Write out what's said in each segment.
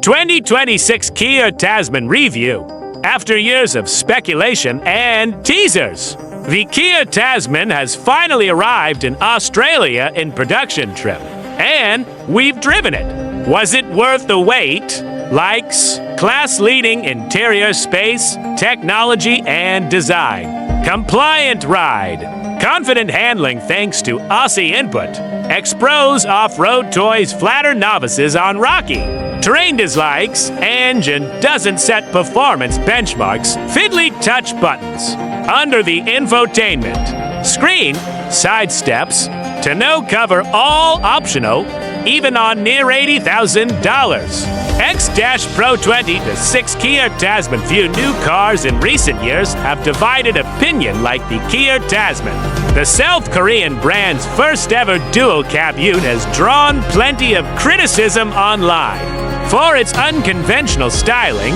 2026 Kia Tasman review. After years of speculation and teasers, the Kia Tasman has finally arrived in Australia in production trim, and we've driven it. Was it worth the wait? Likes, class-leading interior space, technology, and design. Compliant ride. Confident handling thanks to Aussie input. X-Pros off-road toys flatter novices on rocky. Terrain dislikes. Engine doesn't set performance benchmarks. Fiddly touch buttons. Under the infotainment. Screen, side steps. Tonneau cover all optional, even on near $80,000. X-Pro 20 to 6 Kia Tasman. Few new cars in recent years have divided opinion like the Kia Tasman. The South Korean brand's first ever dual cab ute has drawn plenty of criticism online for its unconventional styling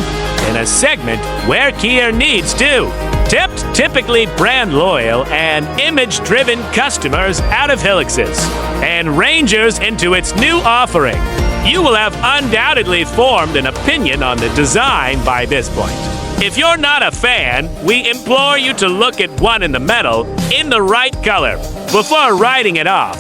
in a segment where Kia needs to. Tipped typically brand loyal and image-driven customers out of Hiluxes and Rangers into its new offering. You will have undoubtedly formed an opinion on the design by this point. If you're not a fan, we implore you to look at one in the metal in the right color before writing it off.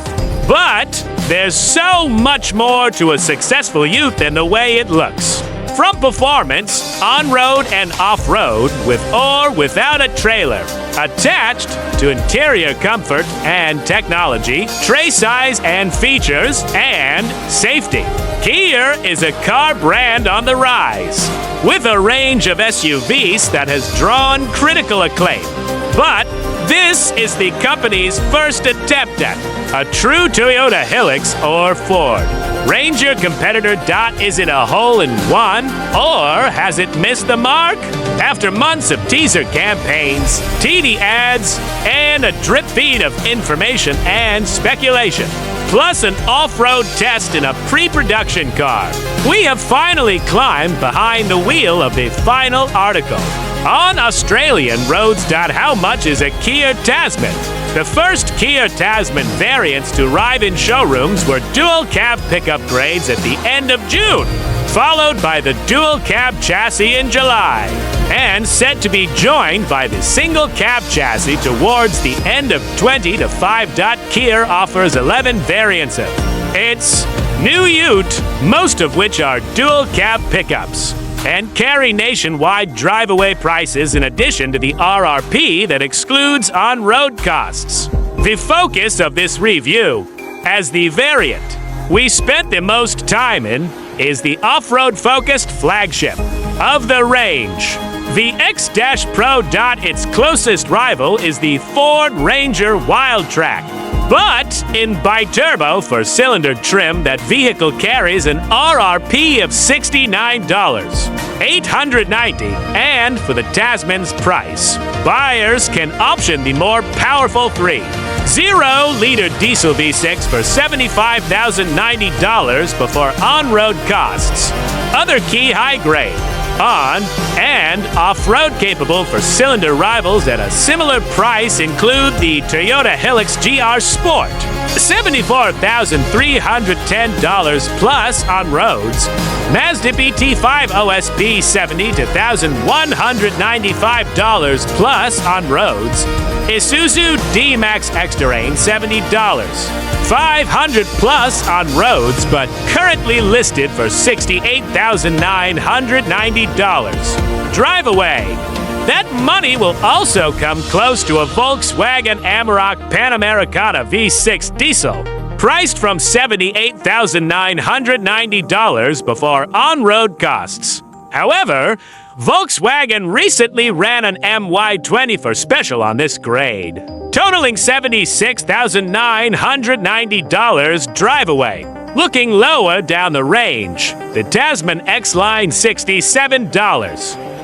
But there's so much more to a successful ute than the way it looks. From performance, on-road and off-road, with or without a trailer, attached to interior comfort and technology, tray size and features, and safety. Kia is a car brand on the rise, with a range of SUVs that has drawn critical acclaim. But this is the company's first attempt at a true Toyota Hilux or Ford Ranger competitor. Is it a hole-in-one, or has it missed the mark? After months of teaser campaigns, TV ads, and a drip feed of information and speculation, plus an off-road test in a pre-production car, we have finally climbed behind the wheel of the final article. On Australian roads. How much is a Kia Tasman? The first Kia Tasman variants to arrive in showrooms were dual cab pickup grades at the end of June, followed by the dual cab chassis in July, and set to be joined by the single cab chassis towards the end of 2025. Kia offers 11 variants of its new ute, most of which are dual cab pickups, and carry nationwide drive-away prices in addition to the RRP that excludes on-road costs. The focus of this review, as the variant we spent the most time in, is the off-road focused flagship of the range, the X-Pro. Its closest rival is the Ford Ranger Wildtrak, but in bi-turbo for cylinder trim. That vehicle carries an RRP of $69,890, and for the Tasman's price, buyers can option the more powerful 3.0-liter diesel V6 for $75,090 before on-road costs. Other key high-grade, on- and off-road capable for cylinder rivals at a similar price include the Toyota Hilux GR Sport, $74,310 plus on roads, Mazda BT5 OSP $72,195 plus on roads, Isuzu D-Max X-Terrain $70, $500 plus on roads, but currently listed for $68,990. Drive away. That money will also come close to a Volkswagen Amarok Panamericana V6 diesel, priced from $78,990 before on-road costs. However, Volkswagen recently ran an MY20 for special on this grade, totaling $76,990 drive away. Looking lower down the range, the Tasman X-Line $67.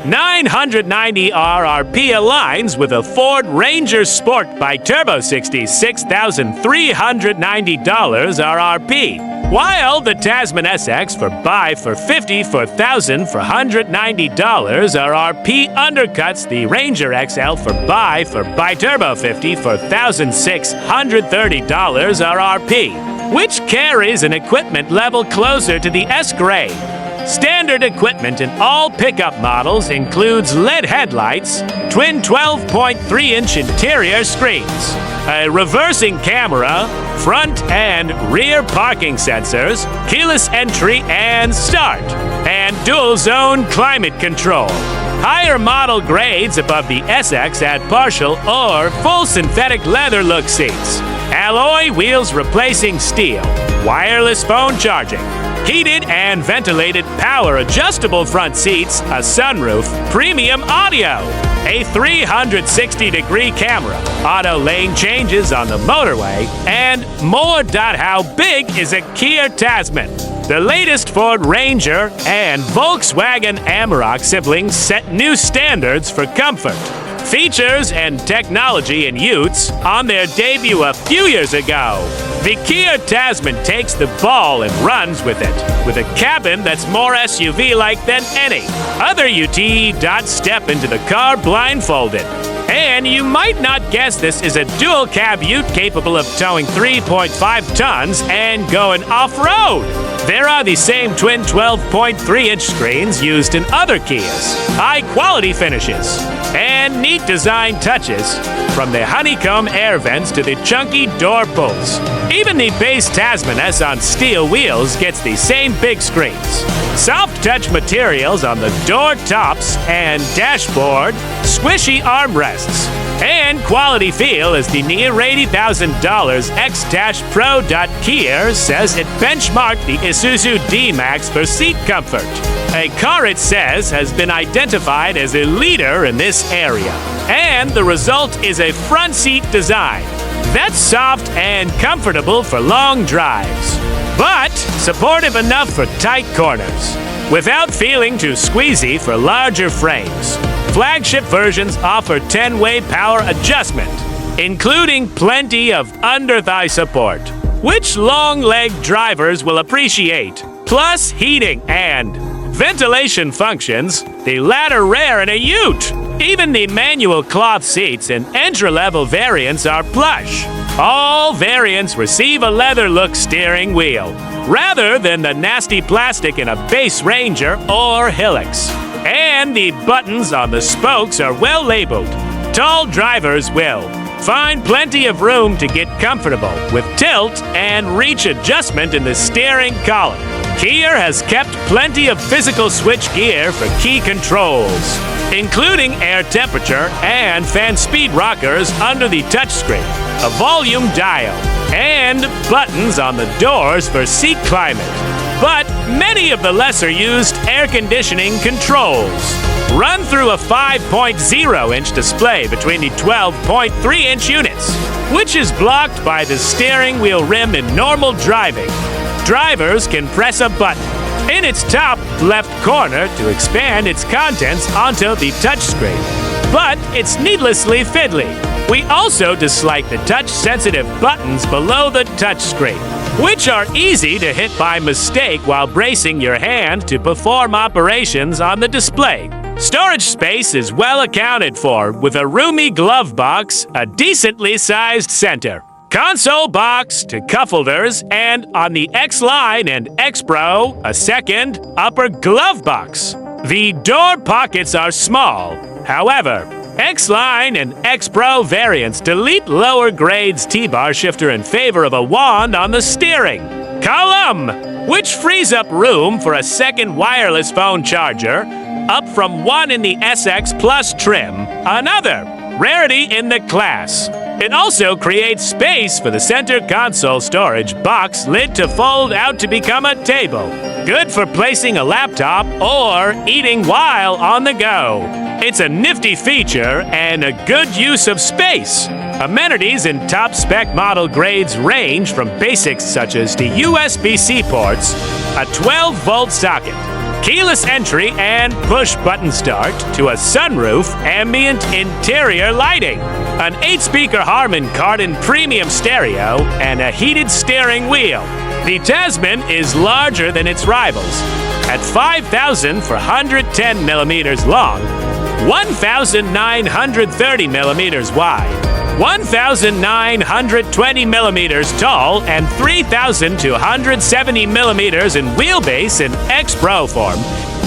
$990 RRP aligns with a Ford Ranger Sport bi-turbo $66,390 RRP, while the Tasman SX for $54,490 RRP undercuts the Ranger XL for bi-turbo $50 for $1,630 RRP, which carries an equipment level closer to the S-grade. Standard equipment in all pickup models includes LED headlights, twin 12.3-inch interior screens, a reversing camera, front and rear parking sensors, keyless entry and start, and dual-zone climate control. Higher model grades above the SX add partial or full synthetic leather look seats, alloy wheels replacing steel, wireless phone charging, heated and ventilated power adjustable front seats, a sunroof, premium audio, a 360-degree camera, auto lane changes on the motorway, and more. How big is a Kia Tasman? The latest Ford Ranger and Volkswagen Amarok siblings set new standards for comfort, features, and technology in utes on their debut a few years ago. The Kia Tasman takes the ball and runs with it, with a cabin that's more SUV-like than any other UT. Step into the car blindfolded. And you might not guess this is a dual-cab ute capable of towing 3.5 tons and going off-road. There are the same twin 12.3-inch screens used in other Kias, high-quality finishes, and neat design touches, from the honeycomb air vents to the chunky door pulls. Even the base Tasman S on steel wheels gets the same big screens. Soft touch materials on the door tops and dashboard, squishy armrests, and quality feel as the near $80,000 X-Pro. Kia says it benchmarked the Isuzu D-Max for seat comfort, a car it says has been identified as a leader in this area. And the result is a front seat design that's soft and comfortable for long drives, but supportive enough for tight corners, without feeling too squeezy for larger frames. Flagship versions offer 10-way power adjustment, including plenty of under-thigh support, which long-legged drivers will appreciate, plus heating and ventilation functions, the latter rare in a ute. Even the manual cloth seats in entry-level variants are plush. All variants receive a leather-look steering wheel, rather than the nasty plastic in a base Ranger or Hilux. And the buttons on the spokes are well labeled. Tall drivers will find plenty of room to get comfortable with tilt and reach adjustment in the steering column. Kia has kept plenty of physical switch gear for key controls, including air temperature and fan speed rockers under the touchscreen, a volume dial, and buttons on the doors for seat climate. But many of the lesser-used air conditioning controls run through a 5.0-inch display between the 12.3-inch units, which is blocked by the steering wheel rim in normal driving. Drivers can press a button in its top left corner to expand its contents onto the touchscreen, but it's needlessly fiddly. We also dislike the touch-sensitive buttons below the touchscreen, which are easy to hit by mistake while bracing your hand to perform operations on the display. Storage space is well accounted for, with a roomy glove box, a decently sized center, console box to cup holders, and on the X-Line and X-Pro, a second upper glove box. The door pockets are small. However, X-Line and X-Pro variants delete lower grades T-bar shifter in favor of a wand on the steering column, which frees up room for a second wireless phone charger, up from one in the SX Plus trim, another rarity in the class. It also creates space for the center console storage box lid to fold out to become a table, good for placing a laptop or eating while on the go. It's a nifty feature and a good use of space. Amenities in top-spec model grades range from basics such as the USB-C ports, a 12-volt socket, keyless entry and push-button start, to a sunroof, ambient interior lighting, an 8-speaker Harman Kardon premium stereo, and a heated steering wheel. The Tasman is larger than its rivals, at 5,410 millimeters long, 1,930 millimeters wide, 1,920 millimeters tall and 3,270 millimeters in wheelbase in X-Pro form.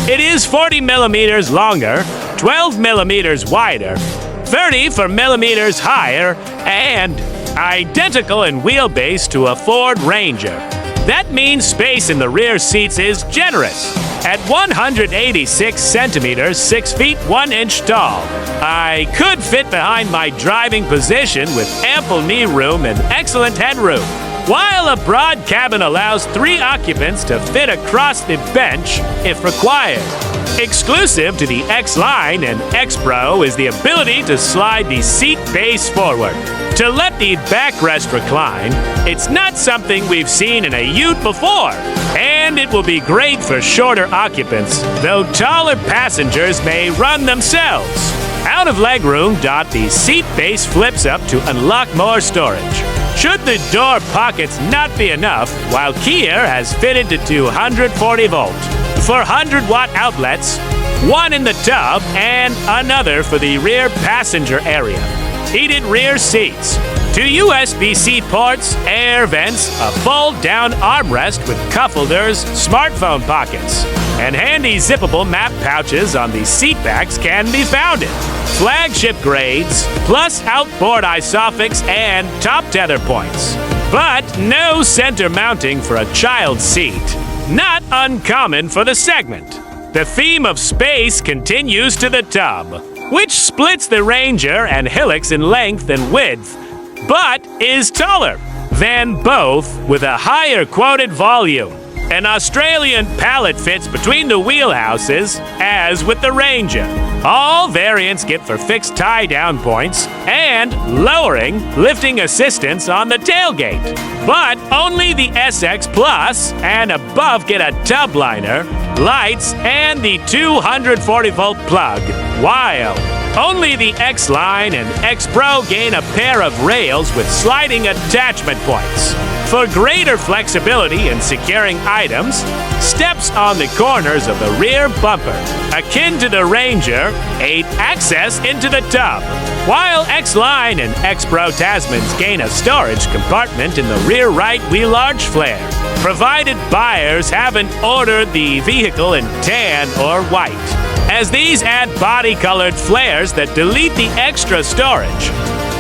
It is 40 millimeters longer, 12 millimeters wider, 30 millimeters higher, and identical in wheelbase to a Ford Ranger. That means space in the rear seats is generous. At 186 centimeters, 6 feet 1 inch tall, I could fit behind my driving position with ample knee room and excellent headroom, while a broad cabin allows 3 occupants to fit across the bench if required. Exclusive to the X-Line and X-Pro is the ability to slide the seat base forward to let the backrest recline. It's not something we've seen in a Ute before, and it will be great for shorter occupants, though taller passengers may run themselves. Out of legroom, the seat base flips up to unlock more storage. Should the door pockets not be enough, while Kia has fitted to 240-volt. 400-watt outlets, one in the tub and another for the rear passenger area. Heated rear seats, 2 USB-C ports, air vents, a fold-down armrest with cup holders, smartphone pockets, and handy zippable map pouches on the seat backs can be found in flagship grades, plus outboard isofix and top tether points. But no center mounting for a child seat. Not uncommon for the segment. The theme of space continues to the tub, which splits the Ranger and Hilux in length and width, but is taller than both with a higher quoted volume. An Australian pallet fits between the wheelhouses, as with the Ranger. All variants get for fixed tie-down points and lowering lifting assistance on the tailgate. But only the SX Plus and above get a tub liner, lights, and the 240-volt plug, while only the X-Line and X-Pro gain a pair of rails with sliding attachment points. For greater flexibility in securing items, steps on the corners of the rear bumper, akin to the Ranger, aid access into the tub, while X-Line and X-Pro Tasmans gain a storage compartment in the rear right wheel arch flare, provided buyers haven't ordered the vehicle in tan or white, as these add body-colored flares that delete the extra storage.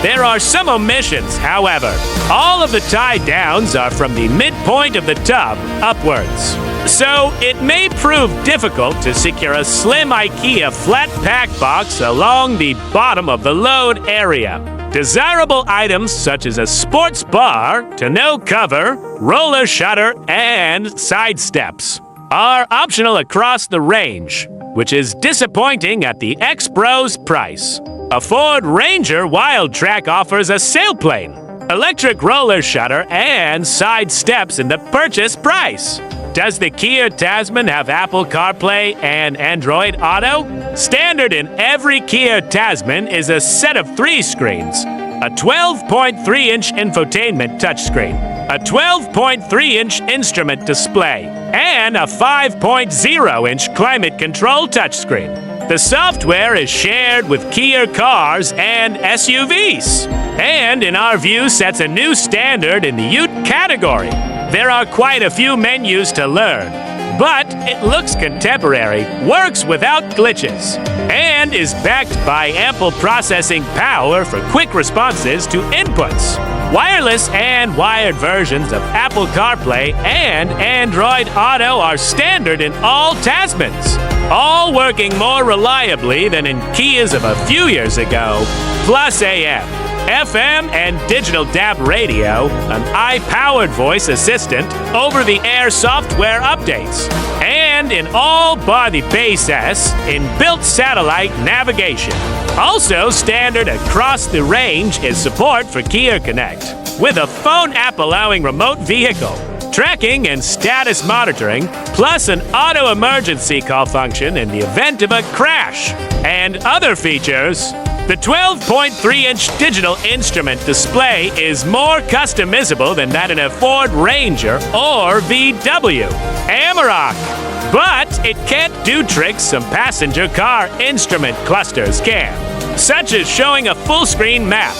There are some omissions, however. All of the tie-downs are from the midpoint of the tub upwards. So it may prove difficult to secure a slim IKEA flat pack box along the bottom of the load area. Desirable items such as a sports bar, tonneau cover, roller shutter, and side steps are optional across the range, which is disappointing at the X-Pro's price. A Ford Ranger Wildtrak offers a sailplane, electric roller shutter, and side steps in the purchase price. Does the Kia Tasman have Apple CarPlay and Android Auto? Standard in every Kia Tasman is a set of 3 screens, a 12.3-inch infotainment touchscreen, a 12.3-inch instrument display, and a 5.0-inch climate control touchscreen. The software is shared with Kia cars and SUVs, and in our view sets a new standard in the Ute category. There are quite a few menus to learn, but it looks contemporary, works without glitches, and is backed by ample processing power for quick responses to inputs. Wireless and wired versions of Apple CarPlay and Android Auto are standard in all Tasmans, all working more reliably than in Kias of a few years ago, plus AM, FM, and digital DAB radio, an AI-powered voice assistant, over-the-air software updates, and in all bar the base S, inbuilt satellite navigation. Also standard across the range is support for Kia Connect, with a phone app allowing remote vehicle tracking and status monitoring, plus an auto emergency call function in the event of a crash, and other features. The 12.3-inch digital instrument display is more customizable than that in a Ford Ranger or VW Amarok, but it can't do tricks some passenger car instrument clusters can, such as showing a full-screen map,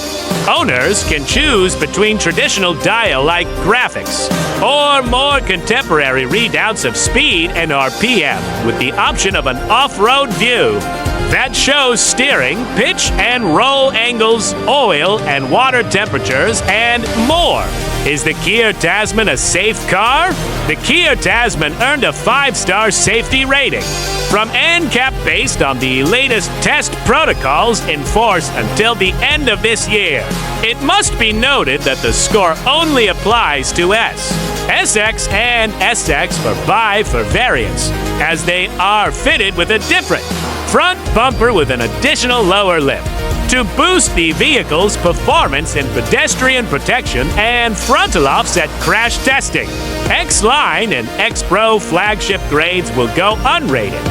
Owners can choose between traditional dial-like graphics or more contemporary readouts of speed and RPM with the option of an off-road view that shows steering, pitch and roll angles, oil and water temperatures, and more. Is the Kia Tasman a safe car? The Kia Tasman earned a 5-star safety rating from NCAP based on the latest test protocols in force until the end of this year. It must be noted that the score only applies to S, SX, and SX for variants, as they are fitted with a different front bumper with an additional lower lip to boost the vehicle's performance in pedestrian protection and frontal offset crash testing. X-Line and X-Pro flagship grades will go unrated.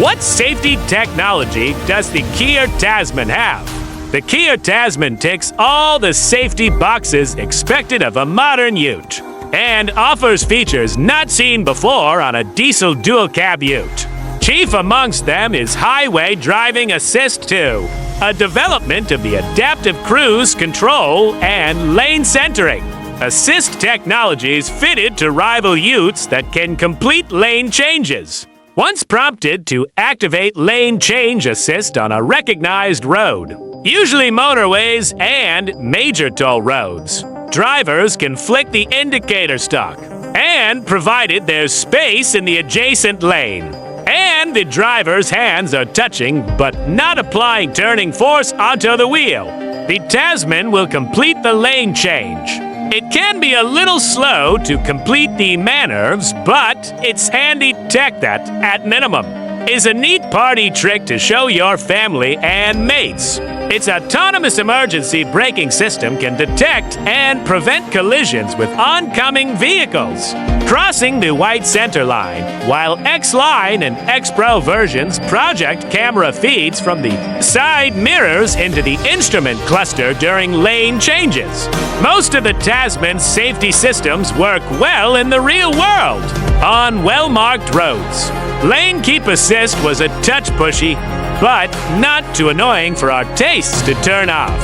What safety technology does the Kia Tasman have? The Kia Tasman ticks all the safety boxes expected of a modern ute and offers features not seen before on a diesel dual-cab ute. Chief amongst them is Highway Driving Assist 2, a development of the adaptive cruise control and lane centering. Assist technologies fitted to rival utes that can complete lane changes. Once prompted to activate lane change assist on a recognized road, usually motorways and major toll roads, drivers can flick the indicator stalk, and provided there's space in the adjacent lane, and the driver's hands are touching but not applying turning force onto the wheel, the Tasman will complete the lane change. It can be a little slow to complete the manœuvres, but it's handy tech that, at minimum, is a neat party trick to show your family and mates. Its autonomous emergency braking system can detect and prevent collisions with oncoming vehicles, crossing the white center line, while X-Line and X-Pro versions project camera feeds from the side mirrors into the instrument cluster during lane changes. Most of the Tasman's safety systems work well in the real world, on well-marked roads. Lane Keep Assist was a touch pushy, but not too annoying for our tastes to turn off,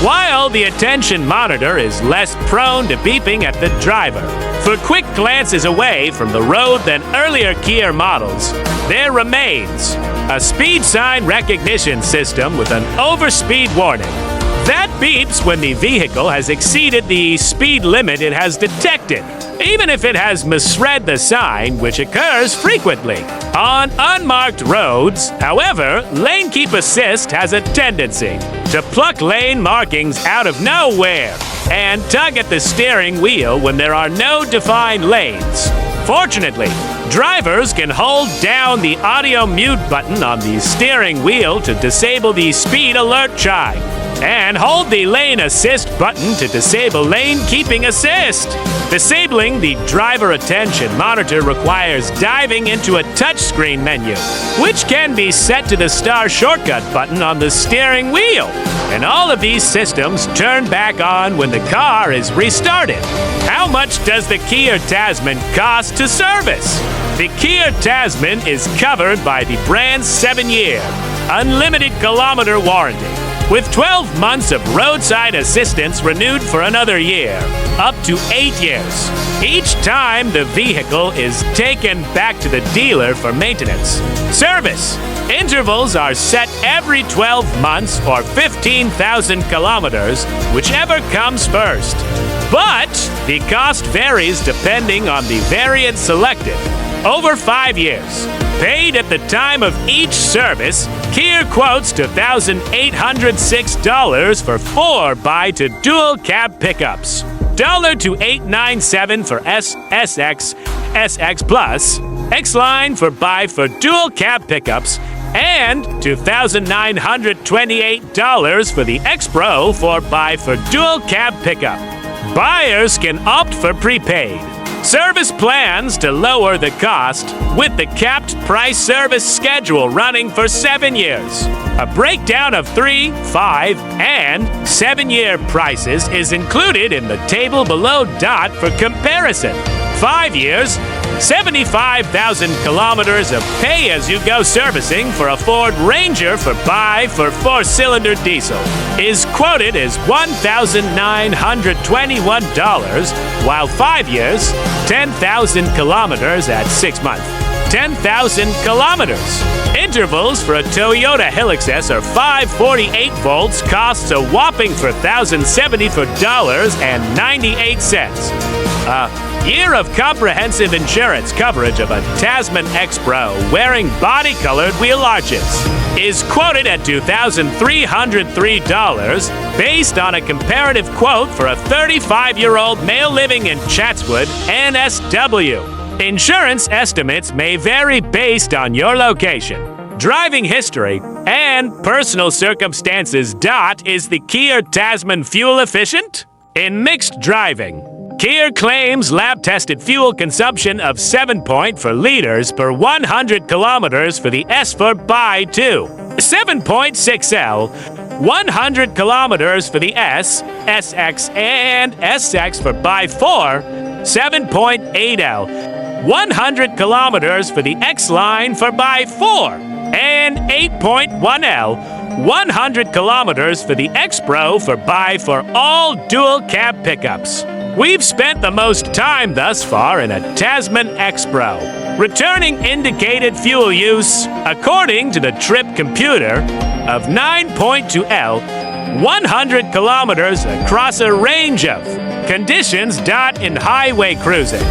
while the attention monitor is less prone to beeping at the driver. For quick glances away from the road than earlier Kia models, there remains a speed sign recognition system with an overspeed warning that beeps when the vehicle has exceeded the speed limit it has detected, even if it has misread the sign, which occurs frequently. On unmarked roads, however, Lane Keep Assist has a tendency to pluck lane markings out of nowhere and tug at the steering wheel when there are no defined lanes. Fortunately, drivers can hold down the audio mute button on the steering wheel to disable the speed alert chime, and hold the lane assist button to disable lane keeping assist. Disabling the driver attention monitor requires diving into a touchscreen menu, which can be set to the star shortcut button on the steering wheel. And all of these systems turn back on when the car is restarted. How much does the Kia Tasman cost to service? The Kia Tasman is covered by the brand's 7-year, unlimited kilometer warranty, with 12 months of roadside assistance renewed for another year, up to 8 years, each time the vehicle is taken back to the dealer for maintenance. Service intervals are set every 12 months or 15,000 kilometers, whichever comes first. But the cost varies depending on the variant selected. Over 5 years, paid at the time of each service, Kia quotes $2,806 for 4x to dual cab pickups, $1 to $897 for SX, SX Plus, X-Line for buy for dual cab pickups, and $2,928 for the X-Pro for buy for dual cab pickup. Buyers can opt for prepaid service plans to lower the cost with the capped price service schedule running for 7 years. A breakdown of 3, 5, and 7-year prices is included in the table below. For comparison, 5 years, 75,000 kilometers of pay-as-you-go servicing for a Ford Ranger for 4-cylinder diesel is quoted as $1,921, while 5 years, 10,000 kilometers at 6 months. 10,000 kilometers. Intervals for a Toyota Hilux S are 548 volts, costs a whopping $1,074.98. A year of comprehensive insurance coverage of a Tasman X-Pro wearing body-colored wheel arches is quoted at $2,303 based on a comparative quote for a 35-year-old male living in Chatswood, NSW. Insurance estimates may vary based on your location, driving history, and personal circumstances. Is the Kia Tasman fuel efficient? In mixed driving, Kia claims lab-tested fuel consumption of 7.4 liters per 100 kilometers for the S for Buy 2, 7.6L, 100 kilometers for the S, SX, and SX for Buy 4, 7.8L, 100 kilometers for the X-Line for Buy 4, and 8.1L, 100 kilometers for the X-Pro for Buy for all dual-cab pickups. We've spent the most time thus far in a Tasman X-Pro, returning indicated fuel use, according to the trip computer, of 9.2L, 100 kilometers across a range of conditions. In highway cruising,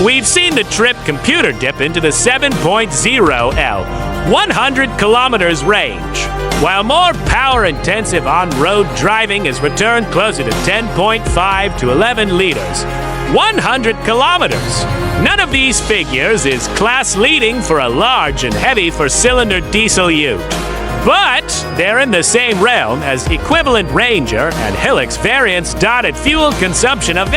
we've seen the trip computer dip into the 7.0L, 100 kilometers range, while more power-intensive on-road driving has returned closer to 10.5 to 11 liters, 100 kilometers. None of these figures is class-leading for a large and heavy four-cylinder diesel ute, but they're in the same realm as equivalent Ranger and Hilux variants. At fuel consumption of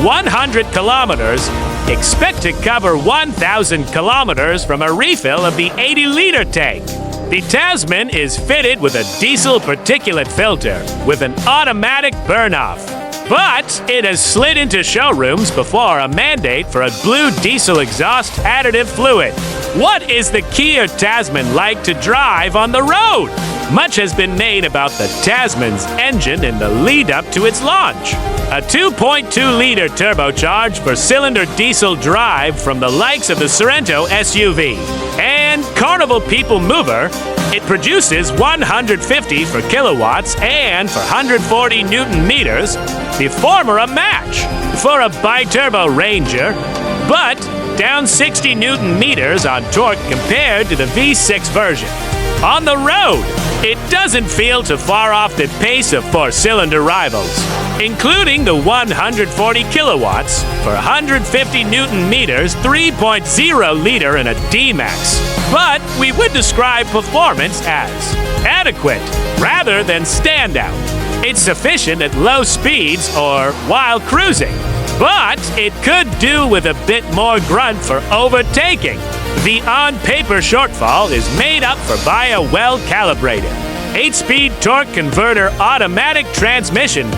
100 kilometers, expect to cover 1,000 kilometers from a refill of the 80-liter tank. The Tasman is fitted with a diesel particulate filter with an automatic burn-off, but it has slid into showrooms before a mandate for a blue diesel exhaust additive fluid. What is the Kia Tasman like to drive on the road? Much has been made about the Tasman's engine in the lead-up to its launch. A 2.2-liter turbocharged four-cylinder diesel drive from the likes of the Sorento SUV and Carnival People Mover. It produces 150 for kilowatts and for 140 Newton meters, the former a match for a bi-turbo Ranger, but down 60 Newton meters on torque compared to the V6 version. On the road, it doesn't feel too far off the pace of four-cylinder rivals, including the 140 kilowatts for 150 Newton meters 3.0-liter in a D-Max. But we would describe performance as adequate rather than standout. It's sufficient at low speeds or while cruising, but it could do with a bit more grunt for overtaking. The on-paper shortfall is made up for by a well-calibrated 8-speed torque converter automatic transmission.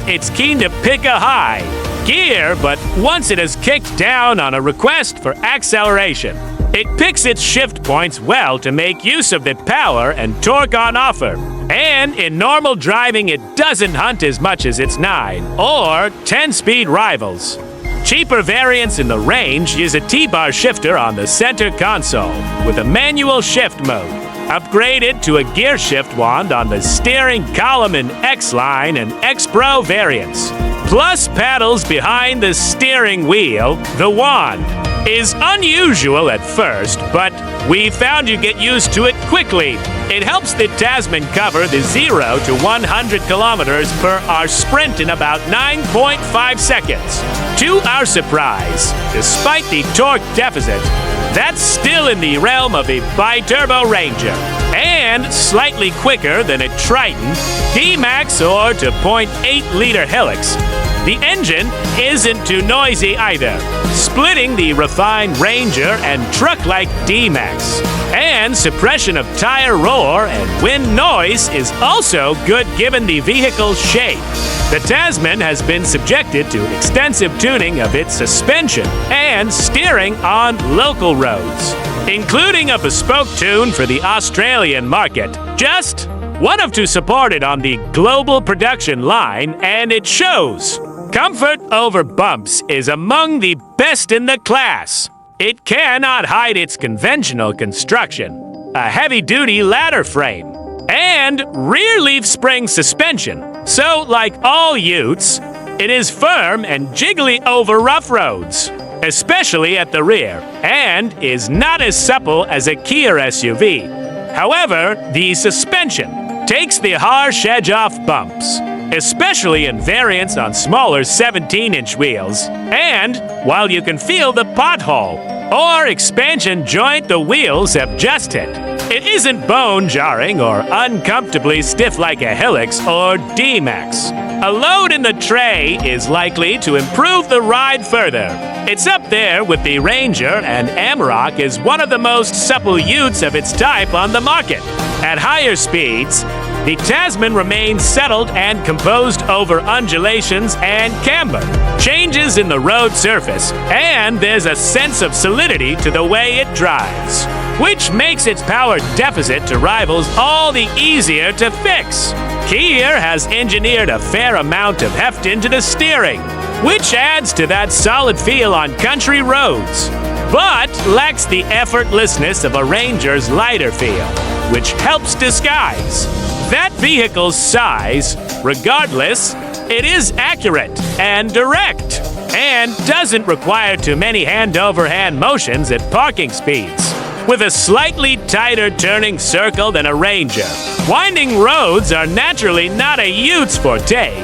It's keen to pick a high gear, but once it has kicked down on a request for acceleration, it picks its shift points well to make use of the power and torque on offer. And in normal driving, it doesn't hunt as much as its 9 or 10-speed rivals. Cheaper variants in the range use a T-bar shifter on the center console with a manual shift mode, upgraded to a gear shift wand on the steering column in X-Line and X-Pro variants, plus paddles behind the steering wheel. The wand is unusual at first, but we found you get used to it quickly. It helps the Tasman cover the 0 to 100 kilometers per hour sprint in about 9.5 seconds. To our surprise, despite the torque deficit, that's still in the realm of a bi-turbo Ranger, and slightly quicker than a Triton, D-Max, or to 0.8-liter Hilux. The engine isn't too noisy either, splitting the refined Ranger and truck-like D-Max. And suppression of tire roar and wind noise is also good given the vehicle's shape. The Tasman has been subjected to extensive tuning of its suspension and steering on local roads, including a bespoke tune for the Australian market. Just one of two supported on the global production line, and it shows. Comfort over bumps is among the best in the class. It cannot hide its conventional construction, a heavy-duty ladder frame, and rear leaf spring suspension. So, like all utes, it is firm and jiggly over rough roads, especially at the rear, and is not as supple as a Kia SUV. However, the suspension takes the harsh edge off bumps, especially in variants on smaller 17-inch wheels, and while you can feel the pothole or expansion joint the wheels have just hit, it isn't bone-jarring or uncomfortably stiff like a Hilux or D-Max. A load in the tray is likely to improve the ride further. It's up there with the Ranger, and Amarok is one of the most supple utes of its type on the market. At higher speeds, the Tasman remains settled and composed over undulations and camber, changes in the road surface, and there's a sense of solidity to the way it drives, which makes its power deficit to rivals all the easier to fix. Kia has engineered a fair amount of heft into the steering, which adds to that solid feel on country roads, but lacks the effortlessness of a Ranger's lighter feel, which helps disguise that vehicle's size. Regardless, it is accurate and direct, and doesn't require too many hand-over-hand motions at parking speeds. With a slightly tighter turning circle than a Ranger, winding roads are naturally not a ute's forte,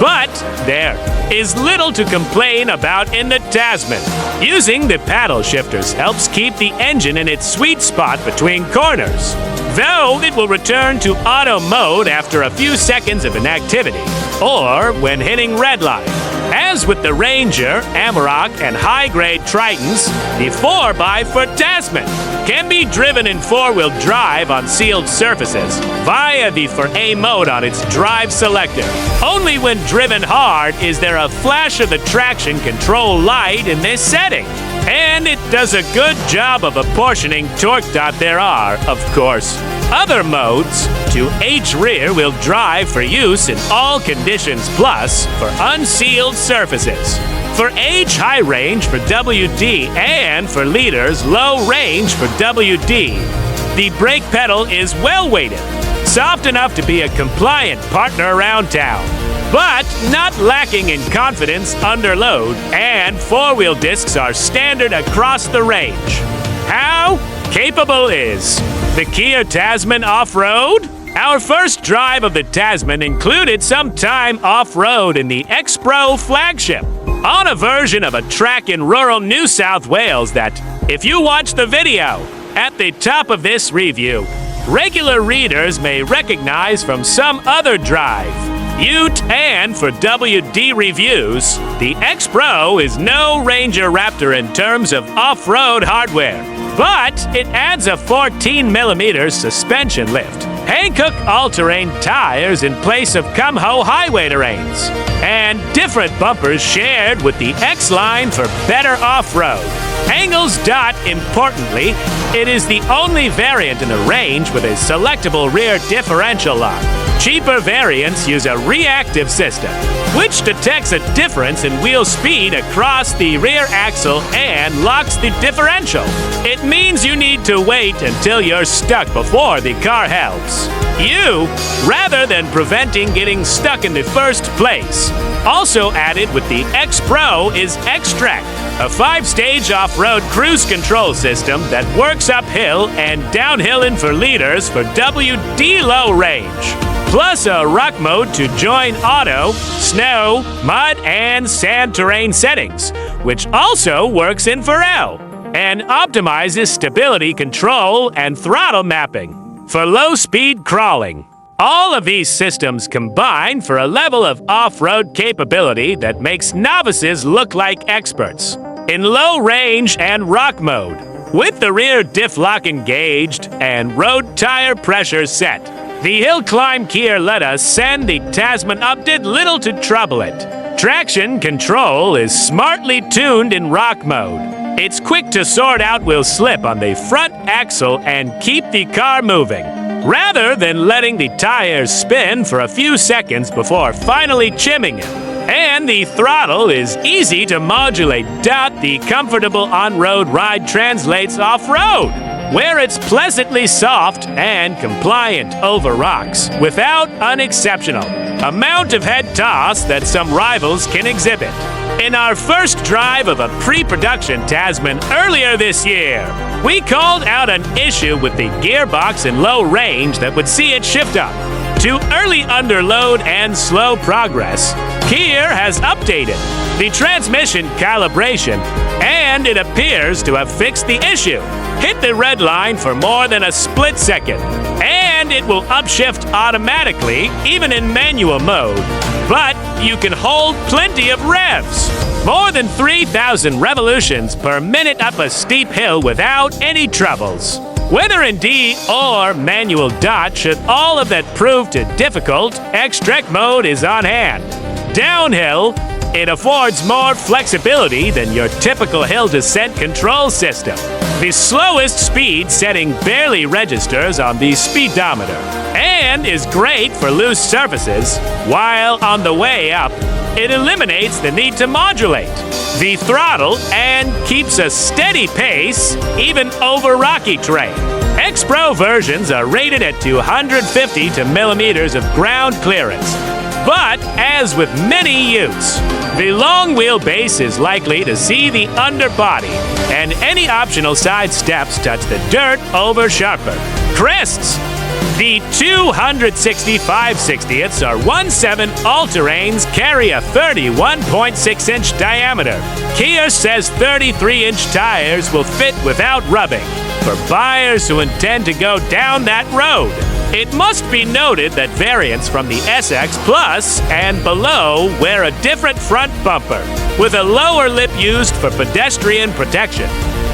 but there is little to complain about in the Tasman. Using the paddle shifters helps keep the engine in its sweet spot between corners, though it will return to auto mode after a few seconds of inactivity, or when hitting redline. As with the Ranger, Amarok, and high-grade Tritons, the 4x4 Tasman can be driven in four-wheel drive on sealed surfaces via the For A mode on its drive selector. Only when driven hard is there a flash of the traction control light in this setting, and it does a good job of apportioning torque. There are, of course, other modes to H rear wheel drive for use in all conditions plus for unsealed surfaces, for H high range for WD, and for liters low range for WD. The brake pedal is well weighted, soft enough to be a compliant partner around town, but not lacking in confidence under load, and four-wheel discs are standard across the range. How capable is the Kia Tasman off-road? Our first drive of the Tasman included some time off-road in the X-Pro flagship, on a version of a track in rural New South Wales that, if you watch the video at the top of this review, regular readers may recognize from some other drive. Ute, and for WD reviews, the X-Pro is no Ranger Raptor in terms of off-road hardware, but it adds a 14mm suspension lift, Hankook all-terrain tires in place of Kumho highway terrains, and different bumpers shared with the X-Line for better off-road. Angles. Importantly, it is the only variant in the range with a selectable rear differential lock. Cheaper variants use a reactive system, which detects a difference in wheel speed across the rear axle and locks the differential. It means you need to wait until you're stuck before the car helps you, rather than preventing getting stuck in the first place. Also added with the X-Pro is X-Track, a 5-stage off-road cruise control system that works uphill and downhill in for liters for WD low range, plus a rock mode to join auto, snow, mud, and sand terrain settings, which also works in for L, and optimizes stability control and throttle mapping for low-speed crawling. All of these systems combine for a level of off-road capability that makes novices look like experts. In low range and rock mode, with the rear diff lock engaged and road tire pressure set, the hill climb Kia let us send the Tasman up did little to trouble it. Traction control is smartly tuned in rock mode. It's quick to sort out will slip on the front axle and keep the car moving, rather than letting the tires spin for a few seconds before finally chimming it. And the throttle is easy to modulate. The comfortable on-road ride translates off-road, where it's pleasantly soft and compliant over rocks without unexceptional amount of head toss that some rivals can exhibit. In our first drive of a pre-production Tasman earlier this year, we called out an issue with the gearbox in low range that would see it shift up. To early underload and slow progress, Kia has updated the transmission calibration, and it appears to have fixed the issue. Hit the red line for more than a split second, and it will upshift automatically, even in manual mode. But you can hold plenty of revs. More than 3,000 revolutions per minute up a steep hill without any troubles. Whether in D or manual dot, should all of that prove too difficult, X-Trek mode is on hand. Downhill, it affords more flexibility than your typical hill descent control system. The slowest speed setting barely registers on the speedometer and is great for loose surfaces, while on the way up, it eliminates the need to modulate the throttle and keeps a steady pace even over rocky terrain. X-Pro versions are rated at 250 millimeters of ground clearance. But, as with many utes, the long wheelbase is likely to see the underbody, and any optional side steps touch the dirt over sharper crests. The 265/60ths or 1/7 all-terrains carry a 31.6-inch diameter. Kia says 33-inch tires will fit without rubbing for buyers who intend to go down that road. It must be noted that variants from the SX Plus and below wear a different front bumper, with a lower lip used for pedestrian protection,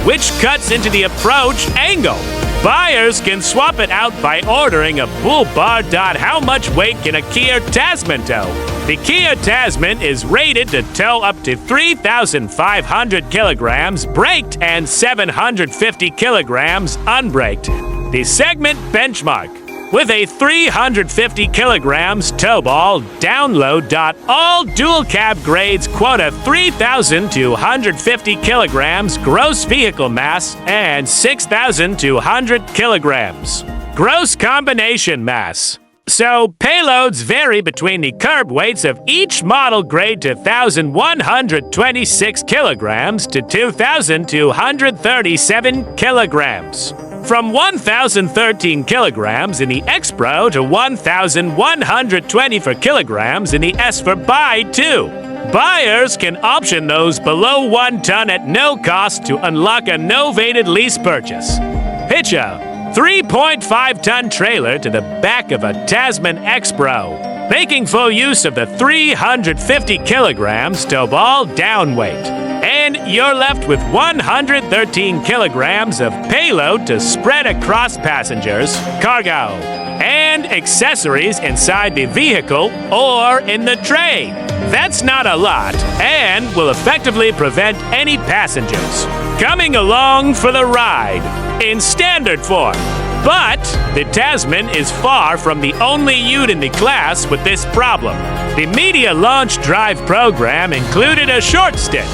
which cuts into the approach angle. Buyers can swap it out by ordering a bull bar. How much weight can a Kia Tasman tow? The Kia Tasman is rated to tow up to 3,500 kilograms braked and 750 kilograms unbraked. The segment benchmark, with a 350 kilograms tow ball download. All dual cab grades quota 3,250 kilograms gross vehicle mass and 6,200 kilograms gross combination mass. So payloads vary between the curb weights of each model grade to 1,126 kilograms to 2,237 kilograms. From 1,013 kilograms in the X Pro to 1,124 kilograms in the S for Buy 2. Buyers can option those below 1 ton at no cost to unlock a novated lease purchase. Hitch a 3.5-ton trailer to the back of a Tasman X Pro, making full use of the 350 kilograms tow ball down weight. And you're left with 113 kilograms of payload to spread across passengers, cargo, and accessories inside the vehicle or in the tray. That's not a lot and will effectively prevent any passengers coming along for the ride in standard form. But the Tasman is far from the only ute in the class with this problem. The media launch drive program included a short stint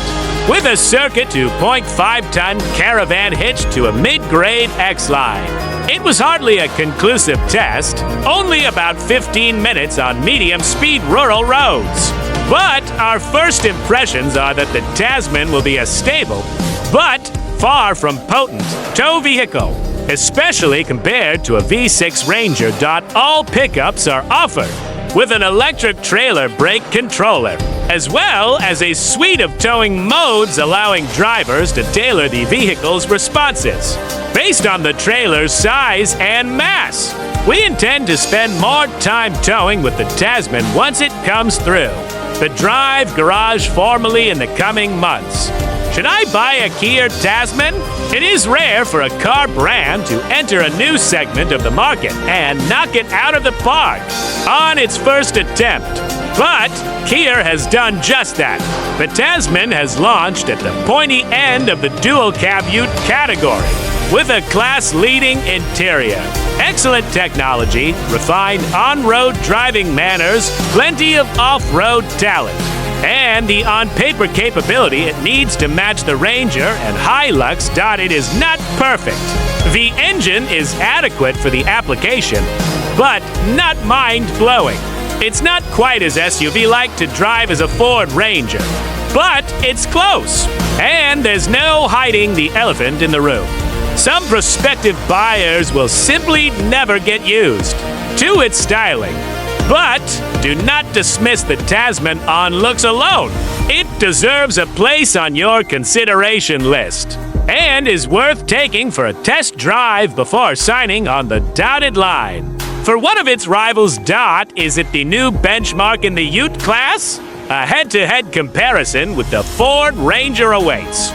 with a circa 2.5-ton caravan hitch to a mid-grade X-Line. It was hardly a conclusive test, only about 15 minutes on medium-speed rural roads. But our first impressions are that the Tasman will be a stable, but far from potent, tow vehicle, especially compared to a V6 Ranger. All pickups are offered with an electric trailer brake controller, as well as a suite of towing modes allowing drivers to tailor the vehicle's responses based on the trailer's size and mass. We intend to spend more time towing with the Tasman once it comes through the Drive Garage formally in the coming months. Should I buy a Kia Tasman? It is rare for a car brand to enter a new segment of the market and knock it out of the park on its first attempt. But Kia has done just that. The Tasman has launched at the pointy end of the dual cab ute category with a class-leading interior, excellent technology, refined on-road driving manners, plenty of off-road talent, and the on-paper capability it needs to match the Ranger and Hilux. It is not perfect. The engine is adequate for the application, but not mind-blowing. It's not quite as SUV-like to drive as a Ford Ranger, but it's close, and there's no hiding the elephant in the room. Some prospective buyers will simply never get used to its styling. But do not dismiss the Tasman on looks alone. It deserves a place on your consideration list and is worth taking for a test drive before signing on the dotted line. For one of its rivals, is it the new benchmark in the Ute class? A head-to-head comparison with the Ford Ranger awaits.